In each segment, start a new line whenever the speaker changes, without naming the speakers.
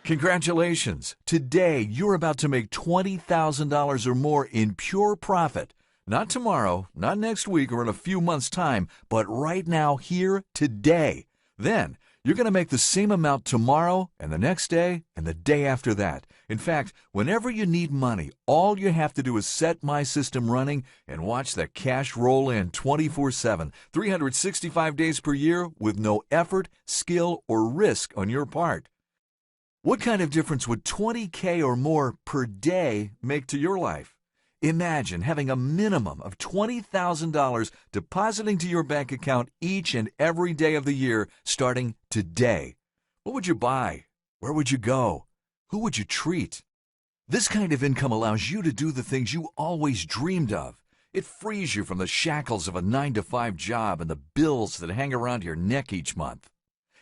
Congratulations! Today, you're about to make $20,000 or more in pure profit. Not tomorrow, not next week, or in a few months' time, but right now, here, today. Then, you're going to make the same amount tomorrow, and the next day, and the day after that. In fact, whenever you need money, all you have to do is set my system running and watch the cash roll in 24/7, 365 days per year with no effort, skill, or risk on your part. What kind of difference would $20K or more per day make to your life? Imagine having a minimum of $20,000 depositing to your bank account each and every day of the year starting today. What would you buy? Where would you go? Who would you treat? This kind of income allows you to do the things you always dreamed of. It frees you from the shackles of a 9-to-5 job and the bills that hang around your neck each month.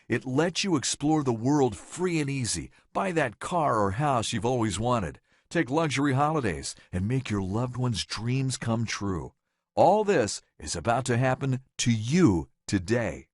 It lets you explore the world free and easy, buy that car or house you've always wanted, take luxury holidays, and make your loved ones' dreams come true. All this is about to happen to you today.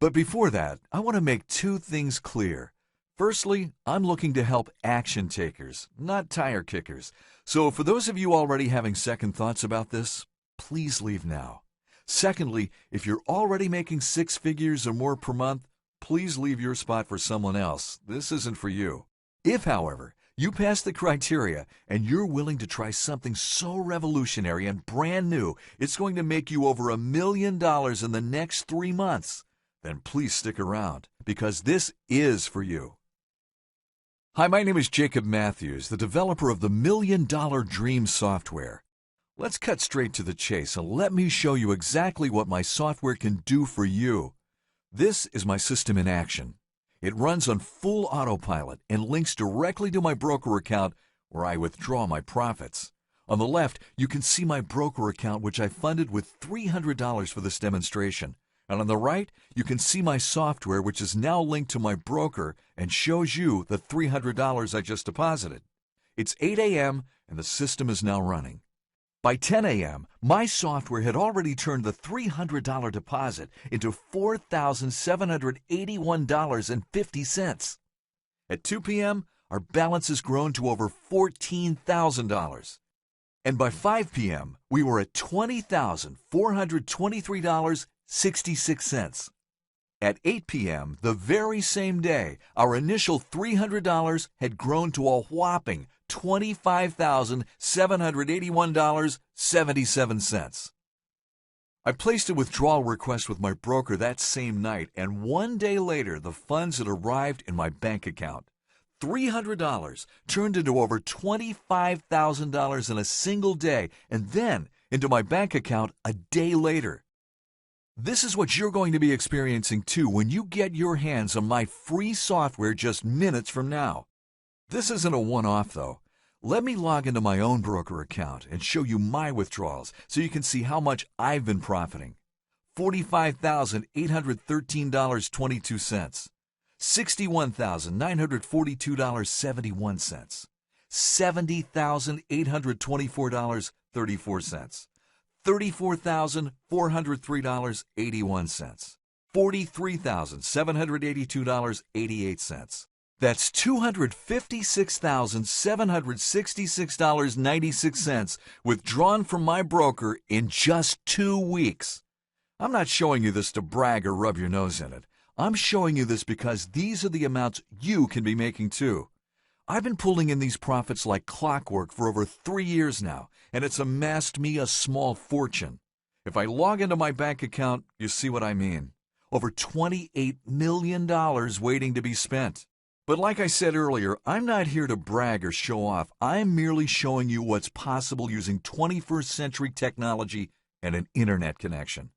But before that, I want to make two things clear. Firstly, I'm looking to help action takers, not tire kickers. So for those of you already having second thoughts about this, please leave now. Secondly, if you're already making six figures or more per month, please leave your spot for someone else. This isn't for you. If, however, you pass the criteria and you're willing to try something so revolutionary and brand new, it's going to make you over $1 million in the next 3 months, then please stick around, because this is for you. Hi, my name is Jacob Matthews, the developer of the $1 Million Dream software. Let's cut straight to the chase and let me show you exactly what my software can do for you. This is my system in action. It runs on full autopilot and links directly to my broker account where I withdraw my profits. On the left, you can see my broker account, which I funded with $300 for this demonstration. And on the right, you can see my software, which is now linked to my broker and shows you the $300 I just deposited. It's 8 a.m. and the system is now running. By 10 a.m., my software had already turned the $300 deposit into $4,781.50. At 2 p.m., our balance has grown to over $14,000. And by 5 p.m., we were at $20,423.66. At 8 p.m., the very same day, our initial $300 had grown to a whopping $25,781.77. I placed a withdrawal request with my broker that same night, and 1 day later, the funds had arrived in my bank account. $300 turned into over $25,000 in a single day, and then into my bank account a day later. This is what you're going to be experiencing too when you get your hands on my free software just minutes from now. This isn't a one-off though. Let me log into my own broker account and show you my withdrawals so you can see how much I've been profiting. $45,813.22, $61,942.71, $70,824.34, $34,403.81, $43,782.88. That's $256,766.96 withdrawn from my broker in just 2 weeks. I'm not showing you this to brag or rub your nose in it. I'm showing you this because these are the amounts you can be making too. I've been pulling in these profits like clockwork for over 3 years now, and it's amassed me a small fortune. If I log into my bank account, you see what I mean. Over $28 million waiting to be spent. But like I said earlier, I'm not here to brag or show off. I'm merely showing you what's possible using 21st century technology and an internet connection.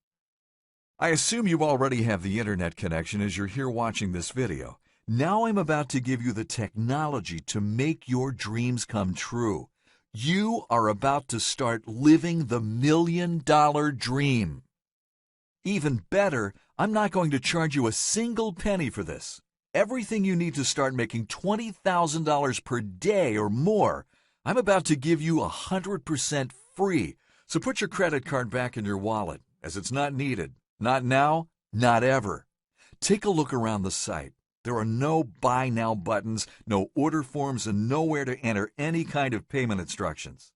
I assume you already have the internet connection as you're here watching this video. Now I'm about to give you the technology to make your dreams come true. You are about to start living the $1 million dream. Even better, I'm not going to charge you a single penny for this. Everything you need to start making $20,000 per day or more, I'm about to give you 100% free. So put your credit card back in your wallet, as it's not needed. Not now, not ever. Take a look around the site. There are no buy now buttons, no order forms, and nowhere to enter any kind of payment instructions.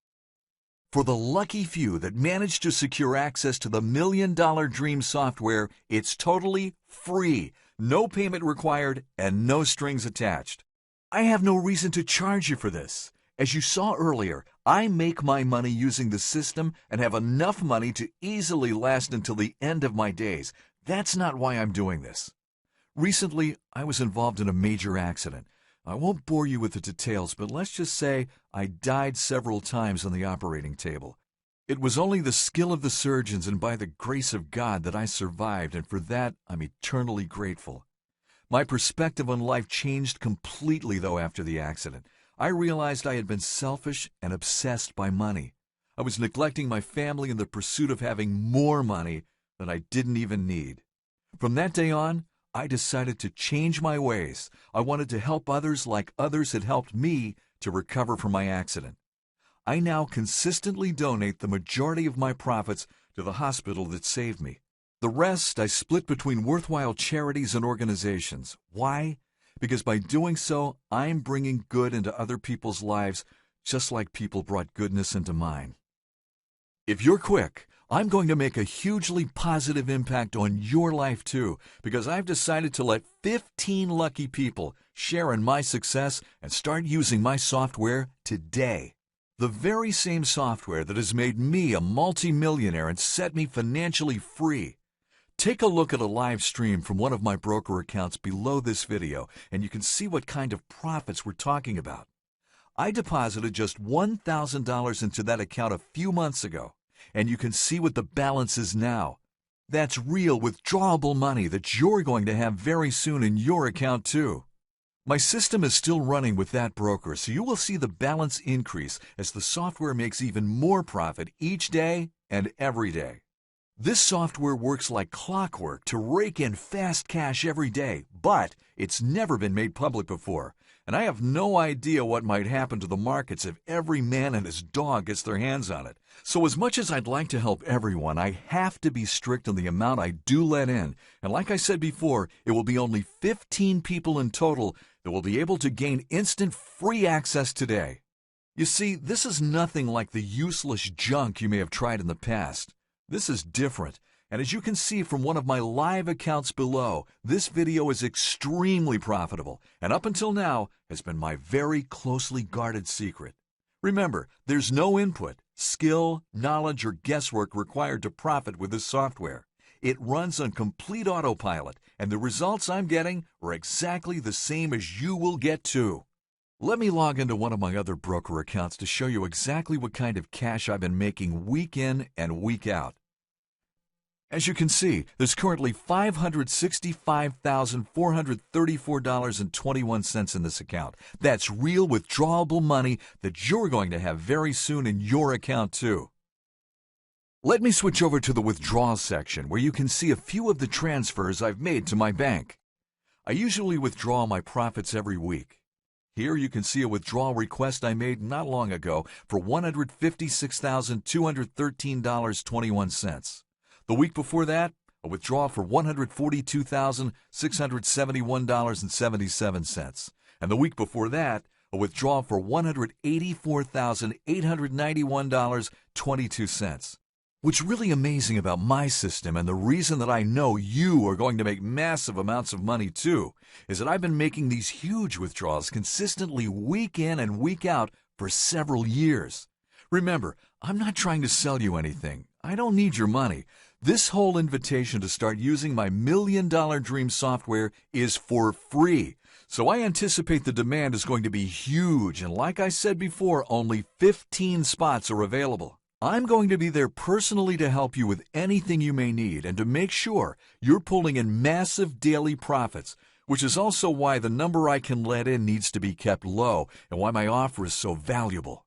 For the lucky few that manage to secure access to the $1 Million Dream software, it's totally free, no payment required, and no strings attached. I have no reason to charge you for this. As you saw earlier, I make my money using the system and have enough money to easily last until the end of my days. That's not why I'm doing this. Recently, I was involved in a major accident. I won't bore you with the details, but let's just say I died several times on the operating table. It was only the skill of the surgeons and by the grace of God that I survived, and for that I'm eternally grateful. My perspective on life changed completely, though, after the accident. I realized I had been selfish and obsessed by money. I was neglecting my family in the pursuit of having more money that I didn't even need. From that day on, I decided to change my ways. I wanted to help others like others had helped me to recover from my accident. I now consistently donate the majority of my profits to the hospital that saved me. The rest I split between worthwhile charities and organizations. Why? Because by doing so, I'm bringing good into other people's lives, just like people brought goodness into mine. If you're quick, I'm going to make a hugely positive impact on your life too, because I've decided to let 15 lucky people share in my success and start using my software today. The very same software that has made me a multimillionaire and set me financially free. Take a look at a live stream from one of my broker accounts below this video, and you can see what kind of profits we're talking about. I deposited just $1,000 into that account a few months ago, and you can see what the balance is now. That's real withdrawable money that you're going to have very soon in your account too. My system is still running with that broker, so you will see the balance increase as the software makes even more profit each day and every day. This software works like clockwork to rake in fast cash every day, but it's never been made public before, and I have no idea what might happen to the markets if every man and his dog gets their hands on it. So as much as I'd like to help everyone, I have to be strict on the amount I do let in, and like I said before, it will be only 15 people in total that will be able to gain instant free access today. You see, this is nothing like the useless junk you may have tried in the past. This is different, and as you can see from one of my live accounts below, this video is extremely profitable, and up until now has been my very closely guarded secret. Remember, there's no input, skill, knowledge, or guesswork required to profit with this software. It runs on complete autopilot, and the results I'm getting are exactly the same as you will get too. Let me log into one of my other broker accounts to show you exactly what kind of cash I've been making week in and week out. As you can see, there's currently $565,434.21 in this account. That's real withdrawable money that you're going to have very soon in your account too. Let me switch over to the withdrawal section where you can see a few of the transfers I've made to my bank. I usually withdraw my profits every week. Here you can see a withdrawal request I made not long ago for $156,213.21. The week before that, a withdrawal for $142,671.77. And the week before that, a withdrawal for $184,891.22. What's really amazing about my system, and the reason that I know you are going to make massive amounts of money too, is that I've been making these huge withdrawals consistently week in and week out for several years. Remember, I'm not trying to sell you anything. I don't need your money. This whole invitation to start using my $1 Million Dream software is for free. So I anticipate the demand is going to be huge, and like I said before, only 15 spots are available. I'm going to be there personally to help you with anything you may need and to make sure you're pulling in massive daily profits, which is also why the number I can let in needs to be kept low and why my offer is so valuable.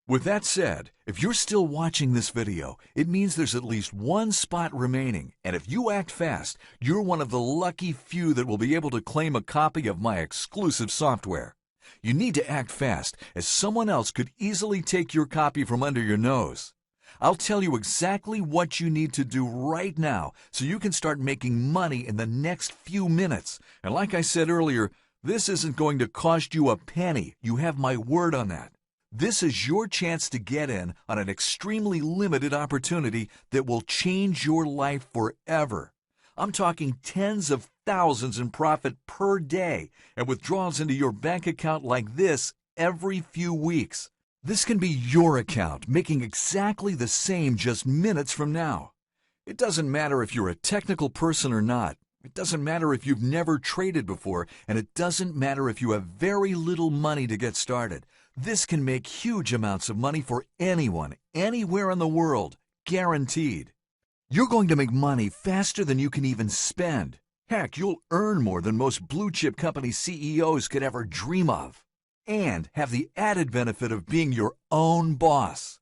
With that said, if you're still watching this video, it means there's at least one spot remaining, and if you act fast, you're one of the lucky few that will be able to claim a copy of my exclusive software. You need to act fast, as someone else could easily take your copy from under your nose. I'll tell you exactly what you need to do right now so you can start making money in the next few minutes. And like I said earlier, this isn't going to cost you a penny. You have my word on that. This is your chance to get in on an extremely limited opportunity that will change your life forever. I'm talking tens of thousands in profit per day and withdrawals into your bank account like this every few weeks. This can be your account making exactly the same just minutes from now. It doesn't matter if you're a technical person or not. It doesn't matter if you've never traded before, and it doesn't matter if you have very little money to get started. This can make huge amounts of money for anyone, anywhere in the world, guaranteed. You're going to make money faster than you can even spend. Heck, you'll earn more than most blue-chip company CEOs could ever dream of, and have the added benefit of being your own boss.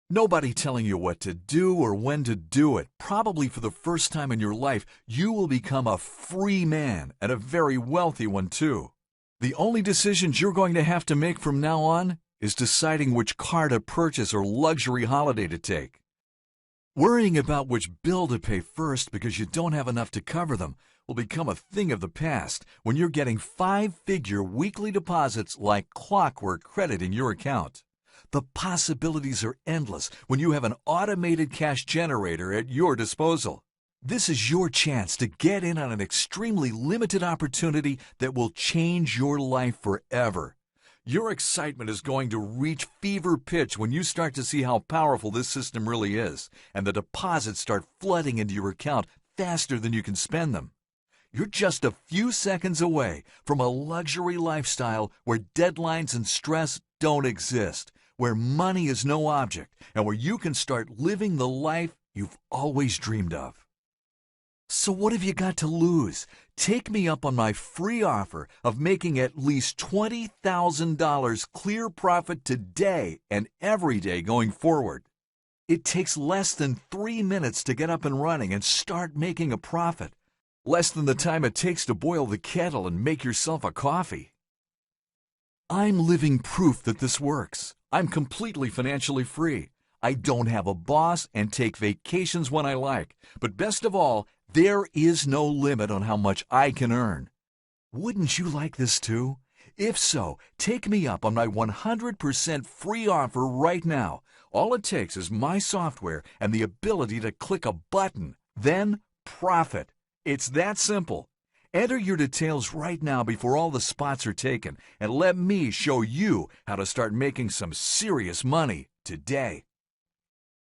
Nobody telling you what to do or when to do it. Probably for the first time in your life, you will become a free man, and a very wealthy one too. The only decisions you're going to have to make from now on is deciding which car to purchase or luxury holiday to take. Worrying about which bill to pay first because you don't have enough to cover them will become a thing of the past when you're getting 5-figure weekly deposits like clockwork crediting your account. The possibilities are endless when you have an automated cash generator at your disposal. This is your chance to get in on an extremely limited opportunity that will change your life forever. Your excitement is going to reach fever pitch when you start to see how powerful this system really is, and the deposits start flooding into your account faster than you can spend them. You're just a few seconds away from a luxury lifestyle where deadlines and stress don't exist, where money is no object, and where you can start living the life you've always dreamed of. So what have you got to lose? Take me up on my free offer of making at least $20,000 clear profit today and every day going forward. It takes less than 3 minutes to get up and running and start making a profit. Less than the time it takes to boil the kettle and make yourself a coffee. I'm living proof that this works. I'm completely financially free. I don't have a boss and take vacations when I like. But best of all, there is no limit on how much I can earn. Wouldn't you like this too? If so, take me up on my 100% free offer right now. All it takes is my software and the ability to click a button, then profit. It's that simple. Enter your details right now before all the spots are taken, and let me show you how to start making some serious money today.